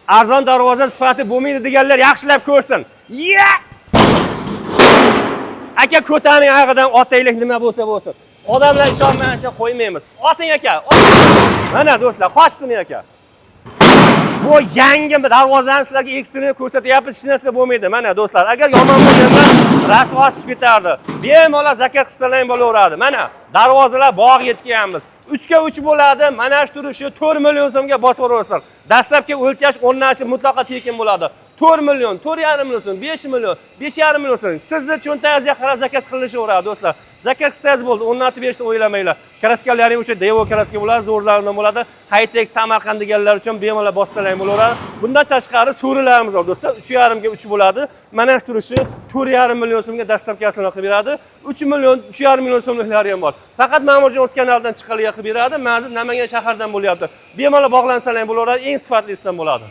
arzon darvoza sifati bo'lmaydi deganlar yaxshilab ko'rsin. Aka ko'taning oyog'idan otaylik nima bo'lsa bo'lsin. Odamlar ishonmayotsa qo'ymaymiz. Oting aka. Mana do'stlar, qochdimi aka? Bu yangi darvozani sizlarga eksini ko'rsatyapmiz, hech narsa bo'lmaydi. Mana do'stlar, agar yomon bo'lganda rasvo oshib ketardi. Bemalol zakat qilsalang bo'laveradi. Mana darvozalar bog' yetganmiz. 3 ga 3 bo'ladi. Mana shu turishi 4 million so'mga bosaversin. Dastlabki o'lchash o'rnashi mutlaqo tekin bo'ladi. 4 million, 4,5 million so'm, 5 million, 5,5 million so'm. Sizni cho'ntagingizga qarab zakat qilishaveradi do'stlar. Zakat qilsangiz bo'ldi, o'rnatib berishni o'ylamanglar. Kraskalaring o'sha Devo kraska bo'ladi, zo'rlardan bo'ladi. High-tech Samarqand deganlar uchun bemalol bossalang bo'laveradi. Bundan tashqari so'rilarimiz bor do'stlar. 3,5 ga 3 bo'ladi. Mana shu turishi 4,5 million so'mga dastlabkasini qilib beradi. 3 million, 3,5 million so'mliklari ham bor. Faqat Ma'murjon o'z kanalidan chiqaliga qilib beradi. Mazid Namangan shahardan bo'lyapti. Bemalol bog'lansalang bo'laveradi, eng sifatlisidan bo'ladi.